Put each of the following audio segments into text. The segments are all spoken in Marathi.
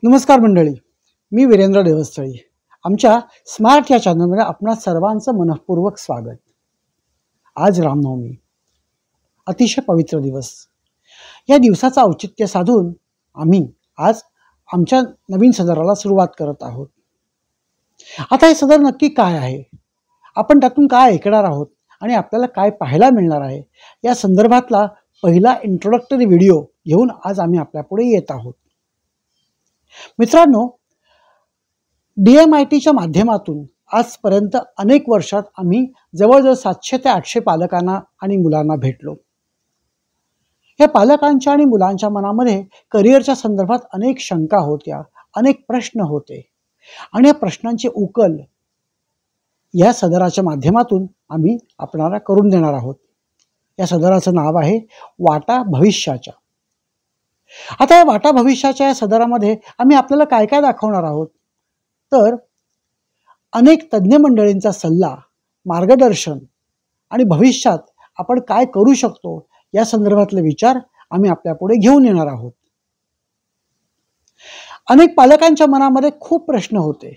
नमस्कार मंडळी, मी वीरेंद्र देवस्थळी. आमच्या स्मार्ट या चॅनलमध्ये आपणा सर्वांचं मनःपूर्वक स्वागत. आज रामनवमी, अतिशय पवित्र दिवस. या दिवसाचं औचित्य साधून आम्ही आज आमच्या नवीन सदराला सुरुवात करत आहोत. आता हे सदर नक्की काय आहे, आपण त्यातून काय ऐकणार आहोत आणि आपल्याला काय पाहायला मिळणार आहे, या संदर्भातला पहिला इंट्रोडक्टरी व्हिडिओ घेऊन आज आम्ही आपल्यापुढे येत आहोत. मित्रांनो, DMITच्या माध्यमातून आजपर्यंत अनेक वर्षात आम्ही जवळजवळ 700 ते 800 पालकांना आणि मुलांना भेटलो. या पालकांच्या आणि मुलांच्या मनामध्ये करिअरच्या संदर्भात अनेक शंका होत्या, अनेक प्रश्न होते आणि या प्रश्नांची उकल या सदराच्या माध्यमातून आम्ही आपणाला करून देणार आहोत. या सदराचं नाव आहे वाटा भविष्याच्या. आता या वाटा भविष्याच्या या सदरामध्ये आम्ही आपल्याला काय काय दाखवणार आहोत, तर अनेक तज्ज्ञ मंडळींचा सल्ला, मार्गदर्शन आणि भविष्यात आपण काय करू शकतो या संदर्भातले विचार आम्ही आपल्यापुढे घेऊन येणार आहोत. अनेक पालकांच्या मनामध्ये खूप प्रश्न होते.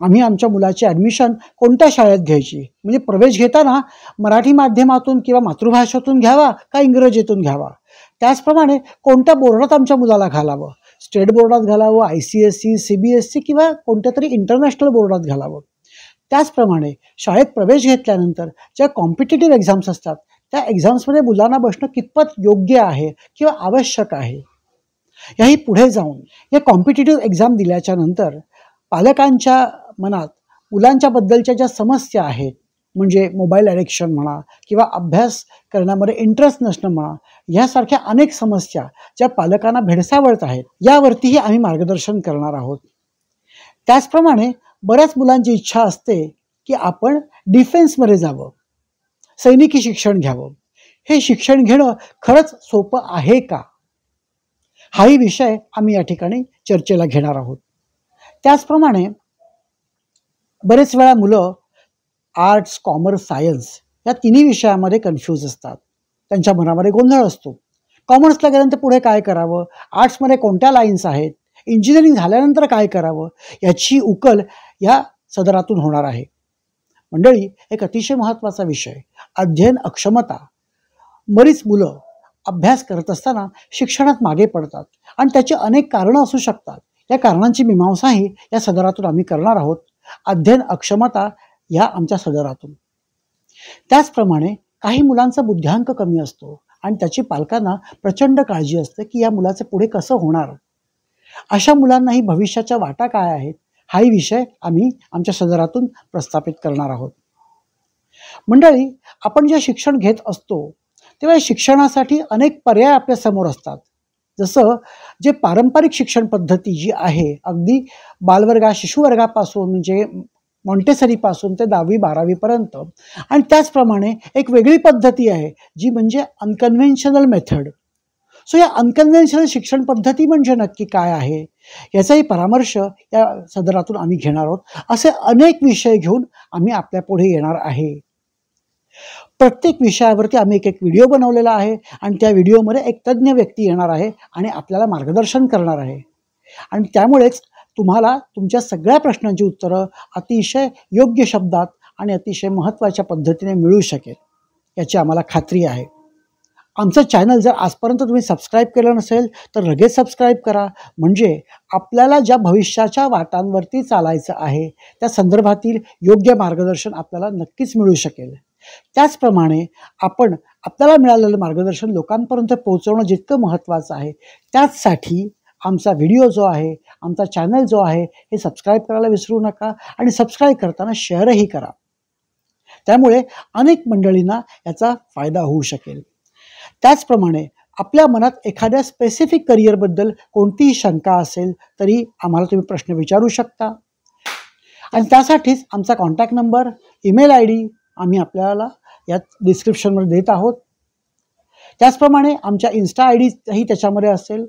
आम्ही आमच्या मुलाची ॲडमिशन कोणत्या शाळेत घ्यायची, म्हणजे प्रवेश घेताना मराठी माध्यमातून किंवा मातृभाषेतून घ्यावा का इंग्रजीतून घ्यावा, त्याचप्रमाणे कोणत्या बोर्डात आमच्या मुलाला घालावं, स्टेट बोर्डात घालावं, ICSE, CBSE किंवा कोणत्या तरी इंटरनॅशनल बोर्डात घालावं. त्याचप्रमाणे शाळेत प्रवेश घेतल्यानंतर ज्या कॉम्पिटिटिव्ह एक्झाम्स असतात त्या एक्झाम्समध्ये मुलांना बसणं कितपत योग्य आहे किंवा आवश्यक आहे. याही पुढे जाऊन या कॉम्पिटिटिव्ह एक्झाम दिल्याच्या नंतर पालकांच्या मनात मुलांच्याबद्दलच्या ज्या समस्या आहेत, म्हणजे मोबाईल ॲडिक्शन म्हणा किंवा अभ्यास करण्यामध्ये इंटरेस्ट नसणं म्हणा, यासारख्या अनेक समस्या ज्या पालकांना भेडसावत आहेत, यावरतीही आम्ही मार्गदर्शन करणार आहोत. त्याचप्रमाणे बऱ्याच मुलांची इच्छा असते की आपण डिफेन्समध्ये जावं, सैनिकी शिक्षण घ्यावं. हे शिक्षण घेणं खरंच सोपं आहे का, हाही विषय आम्ही या ठिकाणी चर्चेला घेणार आहोत. त्याचप्रमाणे बरेच वेळा मुलं आर्ट्स, कॉमर्स, सायन्स या तिन्ही विषयामध्ये कन्फ्यूज असतात. त्यांच्या मनामध्ये गोंधळ असतो. कॉमर्सला गेल्यानंतर पुढे काय करावं, आर्ट्समध्ये कोणत्या लाईन्स आहेत, इंजिनिअरिंग झाल्यानंतर काय करावं, याची उकल या सदरातून होणार आहे. मंडळी, एक अतिशय महत्त्वाचा विषय, अध्ययन अक्षमता. बरीच मुलं अभ्यास करत असताना शिक्षणात मागे पडतात आणि त्याची अनेक कारणं असू शकतात. या कारणांची मीमांसाही या सदरातून आम्ही करणार आहोत, अध्ययन अक्षमता या आमच्या सदरातून. त्याचप्रमाणे काही मुलांचा बुद्ध्यांक कमी असतो आणि त्याची पालकांना प्रचंड काळजी असते की या मुलाचं पुढे कसं होणार. अशा मुलांनाही भविष्याच्या वाटा काय आहेत, हाही विषय आम्ही आमच्या सदरातून प्रस्थापित करणार आहोत. मंडळी, आपण जे शिक्षण घेत असतो तेव्हा शिक्षणासाठी अनेक पर्याय आपल्या समोर असतात. जसं जे पारंपरिक शिक्षण पद्धती जी आहे, अगदी शिशुवर्गापासून म्हणजे मॉन्टेसरीपासून ते 10वी-12वी पर्यंत, आणि त्याचप्रमाणे एक वेगळी पद्धती आहे जी म्हणजे अनकन्व्हेन्शनल मेथड. सो या अनकन्व्हेन्शनल शिक्षण पद्धती म्हणजे नक्की काय आहे याचाही परामर्श या सदरातून आम्ही घेणार आहोत. असे अनेक विषय घेऊन आम्ही आपल्या पुढे येणार आहे. प्रत्येक विषयावरती आम्ही एक व्हिडिओ बनवलेला आहे आणि त्या व्हिडिओमध्ये एक तज्ज्ञ व्यक्ती येणार आहे आणि आपल्याला मार्गदर्शन करणार आहे. आणि त्यामुळेच तुम्हाला तुमच्या सगळ्या प्रश्नांची उत्तरं अतिशय योग्य शब्दात आणि अतिशय महत्त्वाच्या पद्धतीने मिळू शकेल याची आम्हाला खात्री आहे. आमचं चॅनल जर आजपर्यंत तुम्ही सबस्क्राईब केलं नसेल तर लगेच सबस्क्राईब करा, म्हणजे आपल्याला ज्या भविष्याच्या वाटांवरती चालायचं आहे त्या संदर्भातील योग्य मार्गदर्शन आपल्याला नक्कीच मिळू शकेल. त्याचप्रमाणे आपल्याला मिळालेलं मार्गदर्शन लोकांपर्यंत पोहोचवणं जितकं महत्त्वाचं आहे, त्याचसाठी आमचा व्हिडिओ जो आहे, आमचा चॅनल जो आहे, हे सबस्क्राईब करायला विसरू नका आणि सबस्क्राईब करताना शेअरही करा. त्यामुळे अनेक मंडळींना याचा फायदा होऊ शकेल. त्याचप्रमाणे आपल्या मनात एखाद्या स्पेसिफिक करिअरबद्दल कोणतीही शंका असेल तरी आम्हाला तुम्ही प्रश्न विचारू शकता आणि त्यासाठीच आमचा कॉन्टॅक्ट नंबर, ईमेल ID आम्ही आपल्याला यात डिस्क्रिप्शनमध्ये देत आहोत. त्याचप्रमाणे आमच्या Insta IDही त्याच्यामध्ये असेल.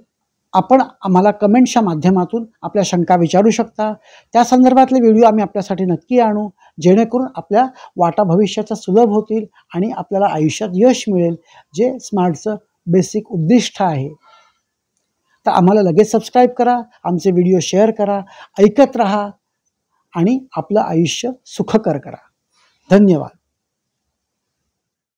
आपण आम्हाला कमेंट्सच्या माध्यमातून आपल्या शंका विचारू शकता. त्या संदर्भातले व्हिडिओ आम्ही आपल्यासाठी नक्की आणू, जेणेकरून आपल्या वाटा भविष्याच्या सुलभ होतील आणि आपल्याला आयुष्यात यश मिळेल, जे स्मार्टचं बेसिक उद्दिष्ट आहे. तर आम्हाला लगेच सबस्क्राईब करा, आमचे व्हिडिओ शेअर करा, ऐकत राहा आणि आपलं आयुष्य सुखकर करा. धन्यवाद.